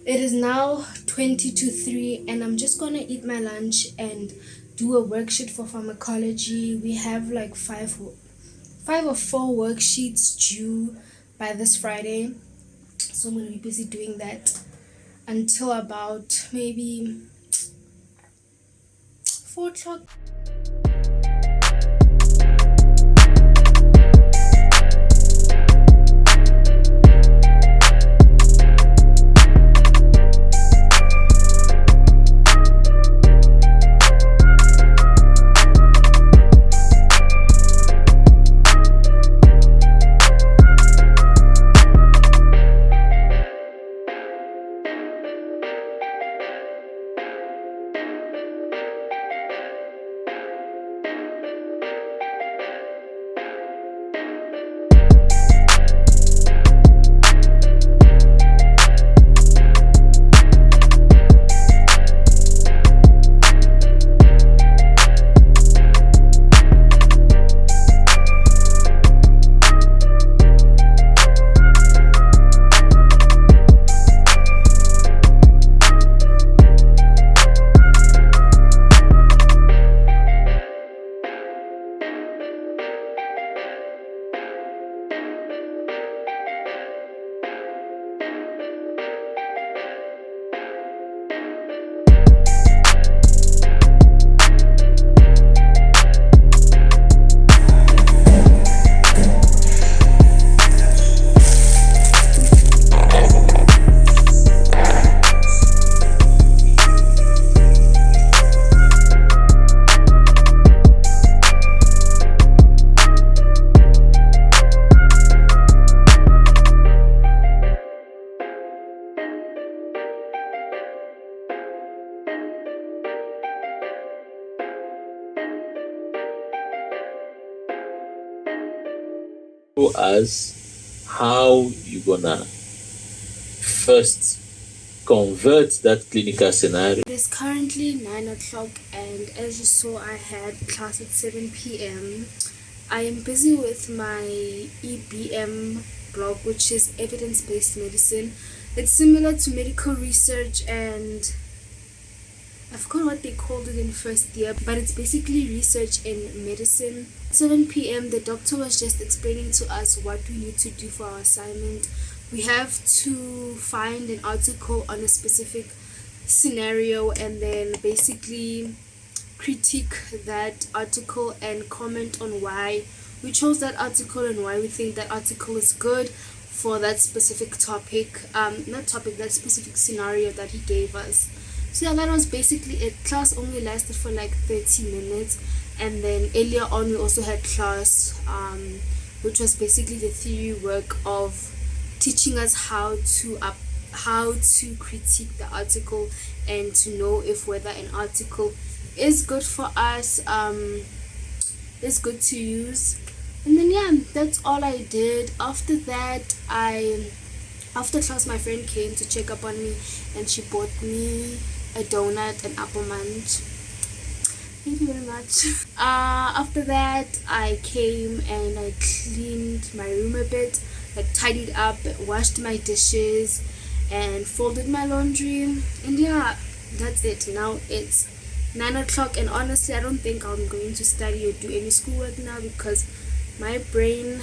It is now 20 to 3, and I'm just gonna eat my lunch and do a worksheet for pharmacology. We have like five or four worksheets due by this Friday, so I'm gonna be busy doing that until about maybe 4 o'clock. As how you gonna first convert that clinical scenario. It is currently 9 o'clock, and as you saw, I had class at 7 p.m. I am busy with my EBM blog, which is evidence-based medicine. It's similar to medical research, and I forgot what they called it in first year, but it's basically research in medicine. At 7 p.m. the doctor was just explaining to us what we need to do for our assignment. We have to find an article on a specific scenario and then basically critique that article and comment on why we chose that article and why we think that article is good for that specific topic, that specific scenario that he gave us. So yeah, that was basically it. Class only lasted for like 30 minutes, and then earlier on we also had class which was basically the theory work of teaching us how to critique the article and to know if whether an article is good for us, is good to use. And then yeah, that's all I did. After that, after class my friend came to check up on me, and she bought me a donut and apple munch. Thank you very much. After that, I came and I cleaned my room a bit, like tidied up, washed my dishes, and folded my laundry. And yeah, that's it. Now it's 9 o'clock, and honestly, I don't think I'm going to study or do any schoolwork now because my brain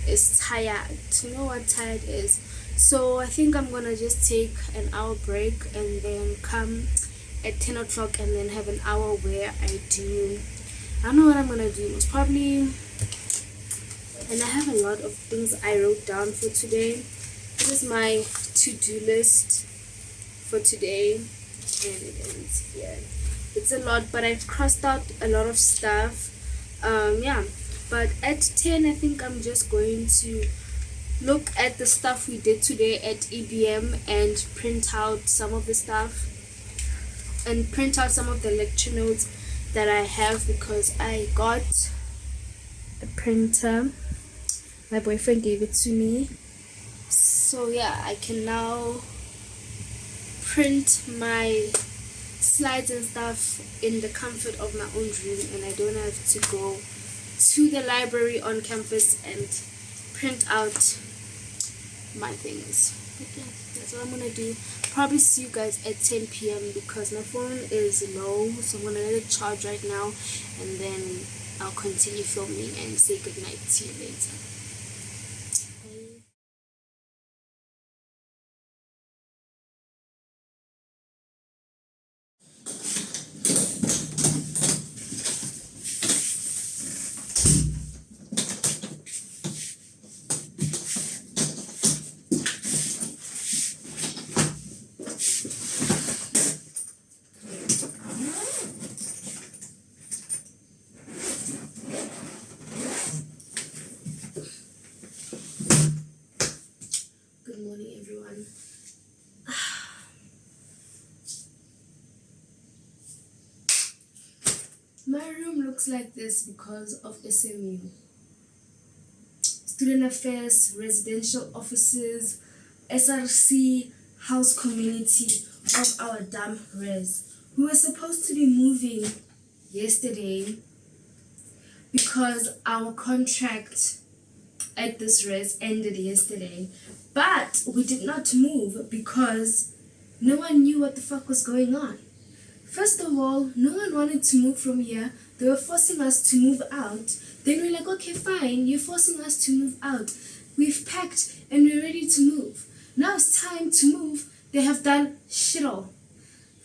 is tired. You know what tired is? So I think I'm gonna just take an hour break and then come at 10 o'clock and then have an hour where I don't know what I'm gonna do. It's probably, and I have a lot of things I wrote down for today. This is my to-do list for today, and it ends here. It's a lot, but I've crossed out a lot of stuff. Yeah, but at 10 I think I'm just going to look at the stuff we did today at EBM and print out some of the stuff and print out some of the lecture notes that I have, because I got a printer. My boyfriend gave it to me, so yeah, I can now print my slides and stuff in the comfort of my own room, and I don't have to go to the library on campus and print out my things. But yeah, that's what I'm gonna do. Probably see you guys at 10 p.m. because my phone is low, so I'm gonna let it charge right now, and then I'll continue filming and say goodnight to you later. Bye. Good morning, everyone. My room looks like this because of SMU. Student Affairs, Residential Offices, SRC, House Community of our dumb res. We were supposed to be moving yesterday because our contract at this res ended yesterday. But we did not move because no one knew what the fuck was going on. First of all, no one wanted to move from here. They were forcing us to move out. Then we're like, okay, fine, you're forcing us to move out. We've packed and we're ready to move. Now it's time to move. They have done shit all.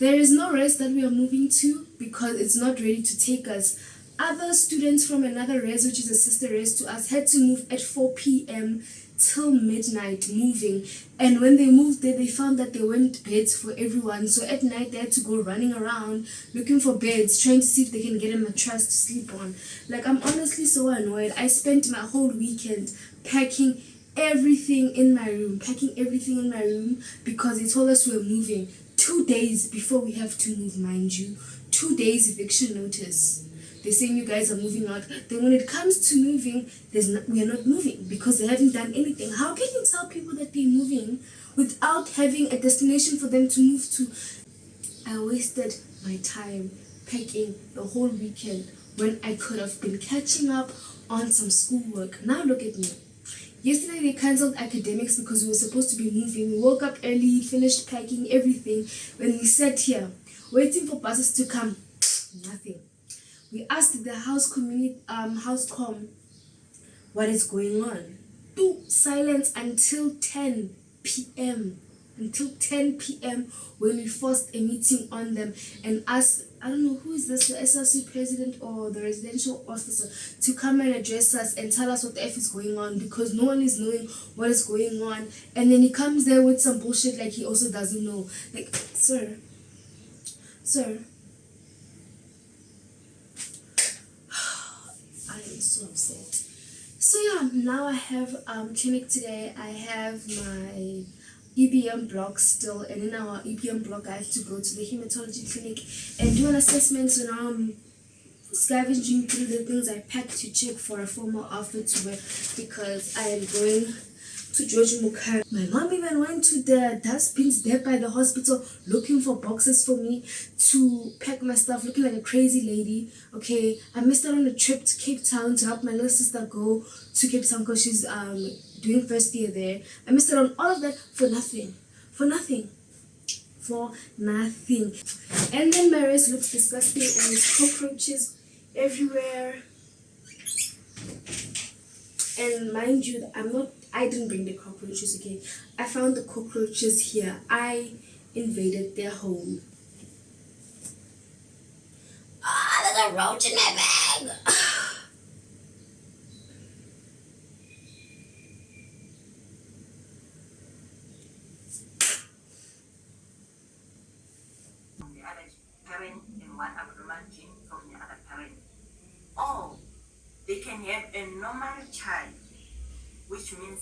There is no res that we are moving to because it's not ready to take us. Other students from another res, which is a sister res to us, had to move at 4 p.m. till midnight moving, and when they moved there they found that there weren't beds for everyone, so at night they had to go running around looking for beds, trying to see if they can get a mattress to sleep on. Like, I'm honestly so annoyed. I spent my whole weekend packing everything in my room because they told us we were moving 2 days before we have to move, mind you. 2 days eviction notice. They're saying you guys are moving out. Then when it comes to moving, we are not moving because they haven't done anything. How can you tell people that they're moving without having a destination for them to move to? I wasted my time packing the whole weekend when I could have been catching up on some schoolwork. Now look at me. Yesterday they cancelled academics because we were supposed to be moving. We woke up early, finished packing everything. When we sat here, waiting for buses to come, nothing. We asked the house com what is going on. Silence until 10 p.m. Until 10 p.m. when we forced a meeting on them and asked, I don't know who is this, the SRC president or the residential officer, to come and address us and tell us what the F is going on because no one is knowing what is going on. And then he comes there with some bullshit like he also doesn't know. Like, sir. I am so upset. So yeah, now I have clinic today. I have my EBM block still, and in our EBM block I have to go to the hematology clinic and do an assessment. So now I'm scavenging through the things I packed to check for a formal outfit to wear because I am going to George Mukai. My mom even went to the dustbins there by the hospital looking for boxes for me to pack my stuff, looking like a crazy lady. Okay, I missed out on a trip to Cape Town to help my little sister go to Cape Town because she's doing first year there. I missed out on all of that for nothing. And then my race looks disgusting and there's cockroaches everywhere. And mind you, I didn't bring the cockroaches, okay? I found the cockroaches here. I invaded their home. There's a roach in my bag. From the other parent and one abnormal gene from the other parent. Or they can have a normal child, which means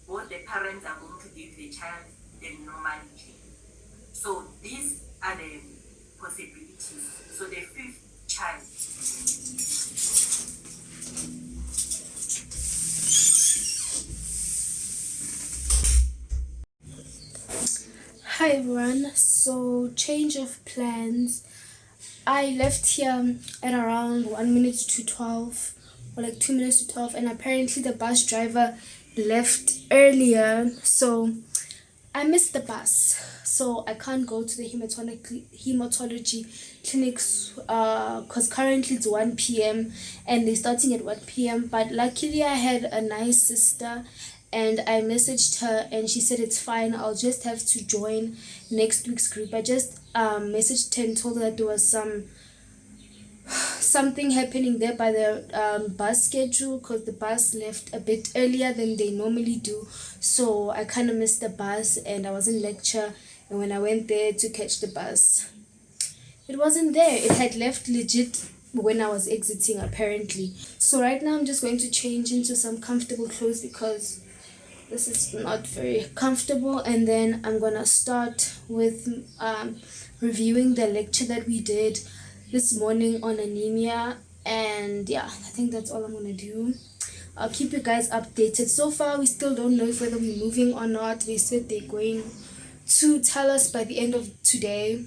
both the parents are going to give the child the normal gene. So these are the possibilities. So the fifth child. Hi everyone, so change of plans. I left here at around 1 minute to 12 or like 2 minutes to 12, and apparently the bus driver left earlier, so I missed the bus, so I can't go to the hematology clinics because currently it's 1 p.m. and they're starting at 1 p.m. But luckily I had a nice sister and I messaged her and she said it's fine, I'll just have to join next week's group. I just messaged her and told her that there was something happening there by the bus schedule because the bus left a bit earlier than they normally do, so I kind of missed the bus and I was in lecture, and when I went there to catch the bus, it wasn't there. It had left legit when I was exiting apparently. So right now I'm just going to change into some comfortable clothes because this is not very comfortable, and then I'm gonna start with reviewing the lecture that we did this morning on anemia. And yeah, I think that's all I'm gonna do. I'll keep you guys updated. So far we still don't know whether we're moving or not. They said they're going to tell us by the end of today.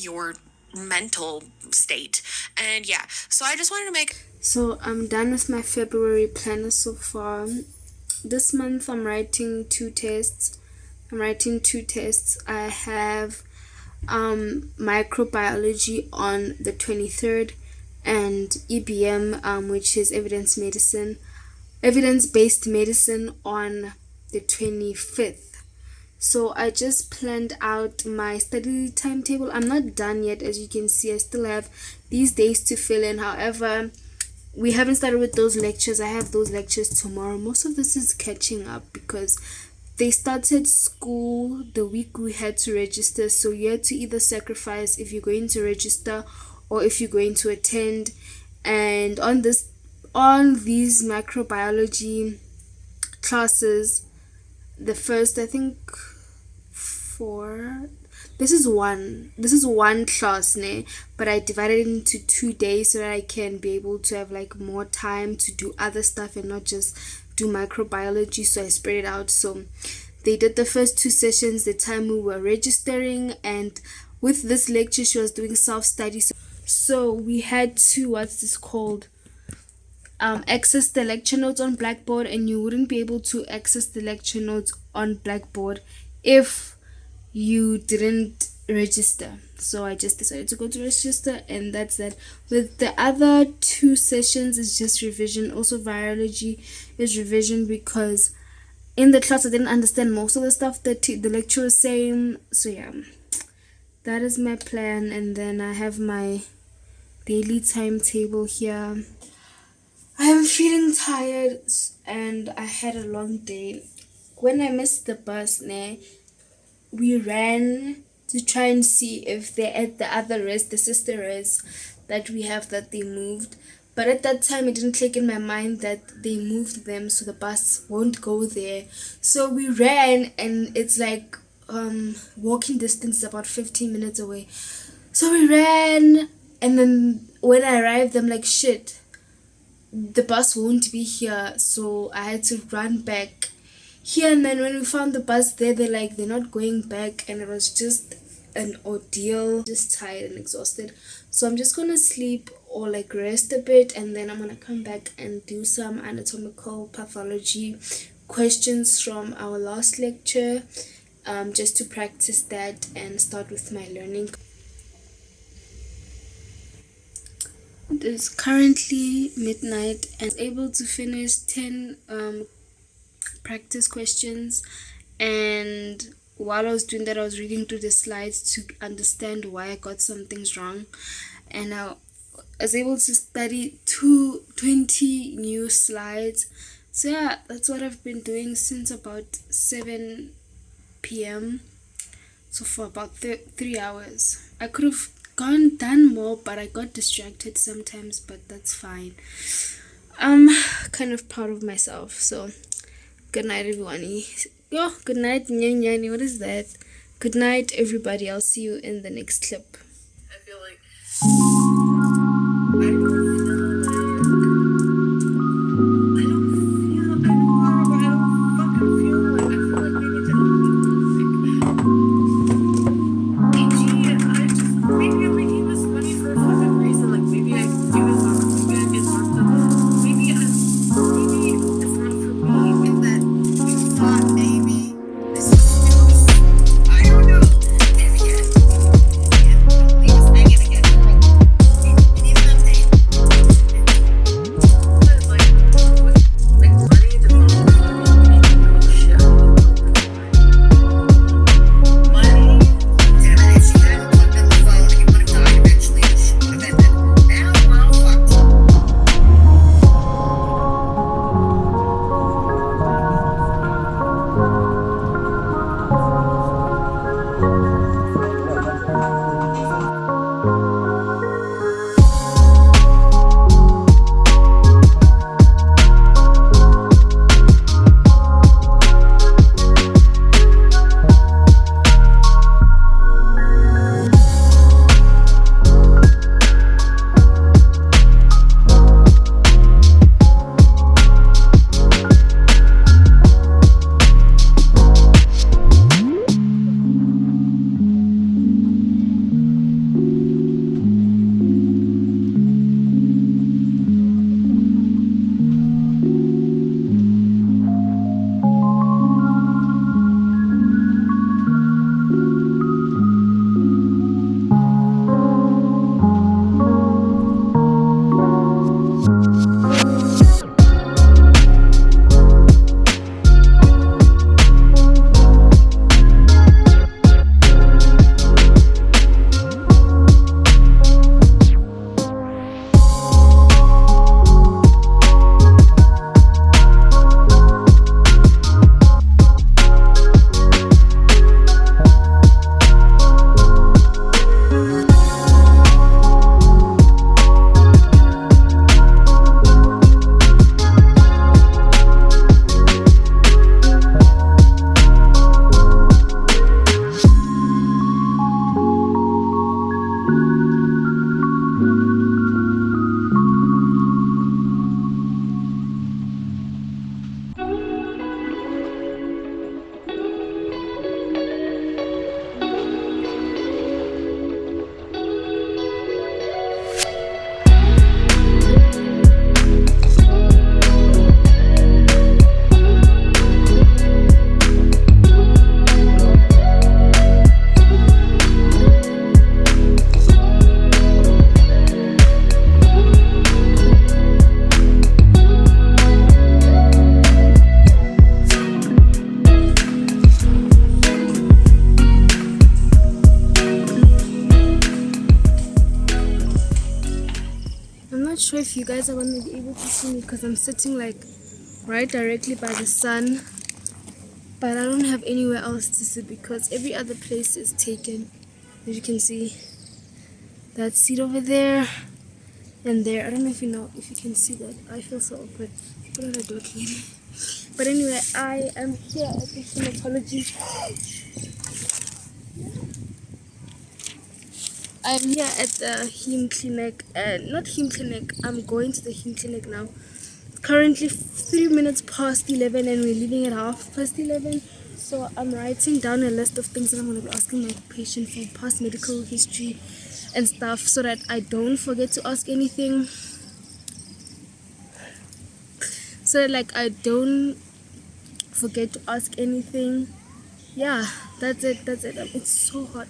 Your mental state. And yeah, so I just wanted to make... So I'm done with my February planner so far. This month I'm writing two tests. I have microbiology on the 23rd and EBM, which is evidence-based medicine, on the 25th. So I just planned out my study timetable. I'm not done yet, as you can see. I still have these days to fill in. However, we haven't started with those lectures. I have those lectures tomorrow. Most of this is catching up because they started school the week we had to register, so you had to either sacrifice if you're going to register or if you're going to attend. And on these microbiology classes, the first, I think, 4, this is one class, but I divided it into 2 days so that I can be able to have like more time to do other stuff and not just do microbiology. So I spread it out. So they did the first 2 sessions the time we were registering, and with this lecture she was doing self-study, so we had to access the lecture notes on Blackboard, and you wouldn't be able to access the lecture notes on Blackboard if you didn't register. So I just decided to go to register, and that's that. With the other 2 sessions is just revision. Also virology is revision because in the class I didn't understand most of the stuff that the lecturer was saying. So yeah, that is my plan. And then I have my daily timetable here. I am feeling tired and I had a long day. When I missed the bus, we ran to try and see if they're at the other res, the sister res that we have, that they moved. But at that time it didn't click in my mind that they moved them, so the bus won't go there. So we ran, and it's like walking distance, about 15 minutes away. So we ran, and then when I arrived I'm like, shit, the bus won't be here. So I had to run back here, and then when we found the bus there, they're not going back, and it was just an ordeal. Just tired and exhausted, so I'm just gonna sleep or like rest a bit, and then I'm gonna come back and do some anatomical pathology questions from our last lecture, just to practice that and start with my learning. It is currently midnight and I was able to finish 10 practice questions, and while I was doing that I was reading through the slides to understand why I got some things wrong, and I was able to study 20 new slides. So yeah, that's what I've been doing since about 7 p.m. so for about 3 hours. I could have done more, but I got distracted sometimes, but that's fine. I'm kind of proud of myself. So good night everyone. Good night Nyanyani. What is that? Good night everybody. I'll see you in the next clip. I feel like not sure if you guys are going to be able to see me because I'm sitting like right directly by the sun, but I don't have anywhere else to sit because every other place is taken. As you can see, that seat over there and there. I don't know if you can see that. I feel so awkward. What did I do? Okay. But anyway, I am here at the hematology. I'm here at the heme clinic, not heme clinic. I'm going to the heme clinic now. Currently 3 minutes past 11 and we're leaving at 11:30. So I'm writing down a list of things that I'm going to be asking my patient for, past medical history and stuff, so that I don't forget to ask anything. So that, like, I don't forget to ask anything. Yeah, that's it. It's so hot.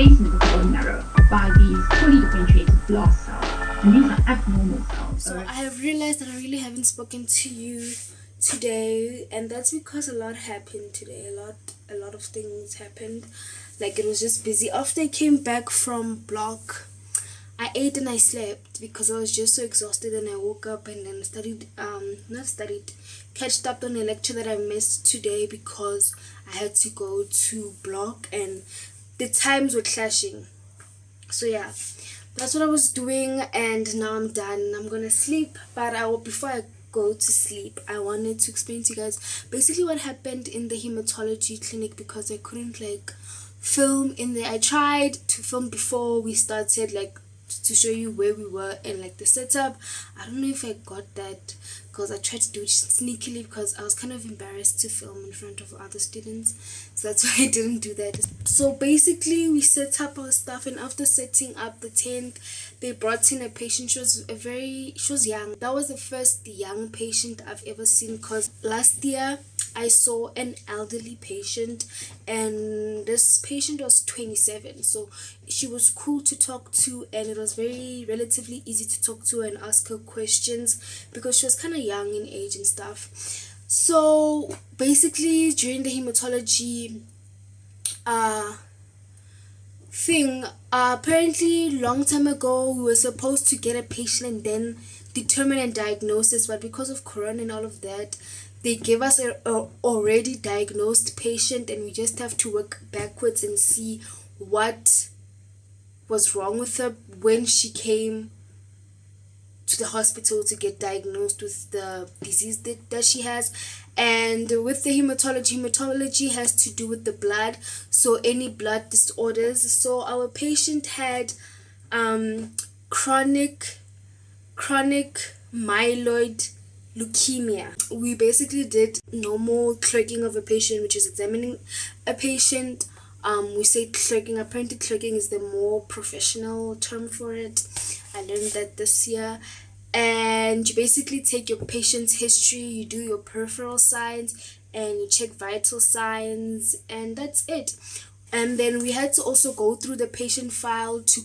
replacement of the bone marrow by these fully differentiated blast cells. And these are abnormal cells. So I have realized that I really haven't spoken to you today, and that's because a lot happened today. A lot of things happened. Like, it was just busy. After I came back from block, I ate and I slept because I was just so exhausted, and I woke up and then catched up on a lecture that I missed today because I had to go to block and the times were clashing. So yeah, that's what I was doing, and now I'm done. I'm gonna sleep, but before I go to sleep, I wanted to explain to you guys basically what happened in the hematology clinic because I couldn't like film in there. I tried to film before we started, like to show you where we were and like the setup. I don't know if I got that because I tried to do it sneakily because I was kind of embarrassed to film in front of other students, so that's why I didn't do that. So basically we set up our stuff, and after setting up the tent, they brought in a patient. She was young. That was the first young patient I've ever seen because last year I saw an elderly patient, and this patient was 27, so she was cool to talk to, and it was relatively easy to talk to and ask her questions because she was kind of young in age and stuff. So basically during the hematology thing, apparently long time ago we were supposed to get a patient and then determine a diagnosis, but because of corona and all of that, they gave us a already diagnosed patient, and we just have to work backwards and see what was wrong with her when she came to the hospital to get diagnosed with the disease that she has. And with the hematology has to do with the blood, so any blood disorders. So our patient had chronic myeloid leukemia. We basically did normal clerking of a patient, which is examining a patient. We say clerking. Apparently clerking is the more professional term for it. I learned that this year. And you basically take your patient's history, you do your peripheral signs, and you check vital signs, and that's it. And then we had to also go through the patient file to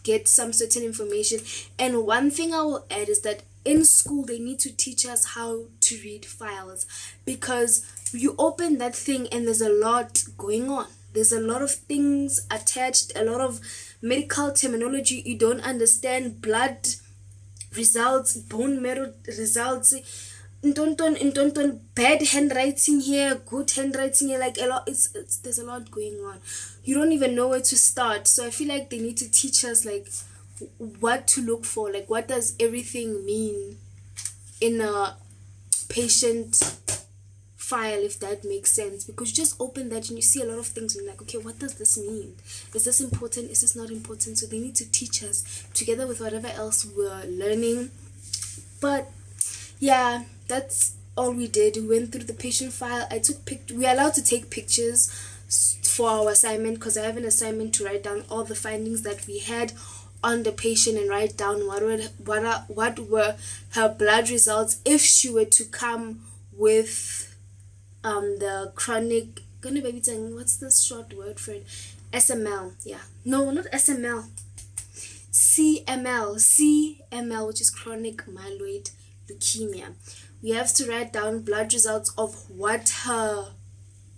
get some certain information. And one thing I will add is that in school they need to teach us how to read files, because you open that thing and there's a lot going on. There's a lot of things attached, a lot of medical terminology you don't understand, blood results, bone marrow results, bad handwriting here, good handwriting here, like a lot. There's a lot going on. You don't even know where to start. So I feel like they need to teach us like what to look for, like what does everything mean in a patient file, if that makes sense, because you just open that and you see a lot of things and you're like, okay, what does this mean? Is this important? Is this not important? So they need to teach us together with whatever else we're learning. But yeah, that's all we did. We went through the patient file. We're allowed to take pictures for our assignment because I have an assignment to write down all the findings that we had on the patient and write down what were her blood results if she were to come with the chronic, what's the short word for it? SML. Yeah, no, not SML, CML, which is chronic myeloid leukemia. We have to write down blood results of what her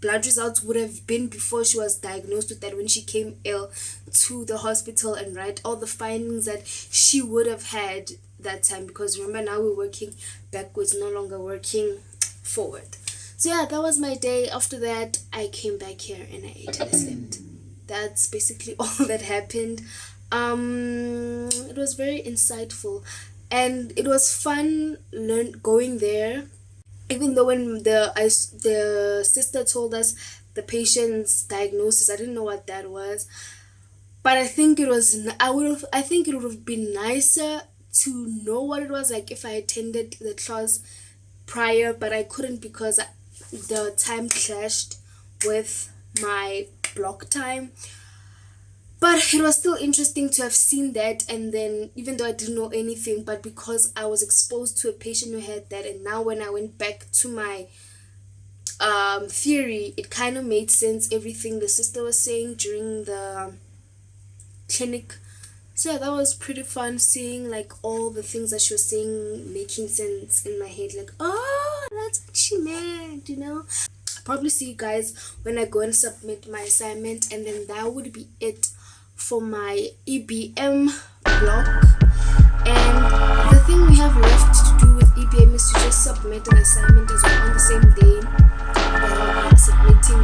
blood results would have been before she was diagnosed with that, when she came ill to the hospital, and write all the findings that she would have had that time, because remember, now we're working backwards, no longer working forward. So yeah, that was my day. After that, I came back here and I ate and I slept. That's basically all that happened. It was very insightful and it was fun going there, even though when the sister told us the patient's diagnosis, I didn't know what that was. But I think it would have been nicer to know what it was, like if I attended the class prior, but I couldn't because the time clashed with my block time. But it was still interesting to have seen that, and then even though I didn't know anything, but because I was exposed to a patient who had that, and now when I went back to my theory, it kind of made sense, everything the sister was saying during the clinic. So yeah, that was pretty fun, seeing like all the things that she was saying making sense in my head, like, oh, that's what she meant, you know. I'll probably see you guys when I go and submit my assignment, and then that would be it for my EBM block. And the thing we have left to do with EBM is to just submit an assignment as well on the same day that I'll be submitting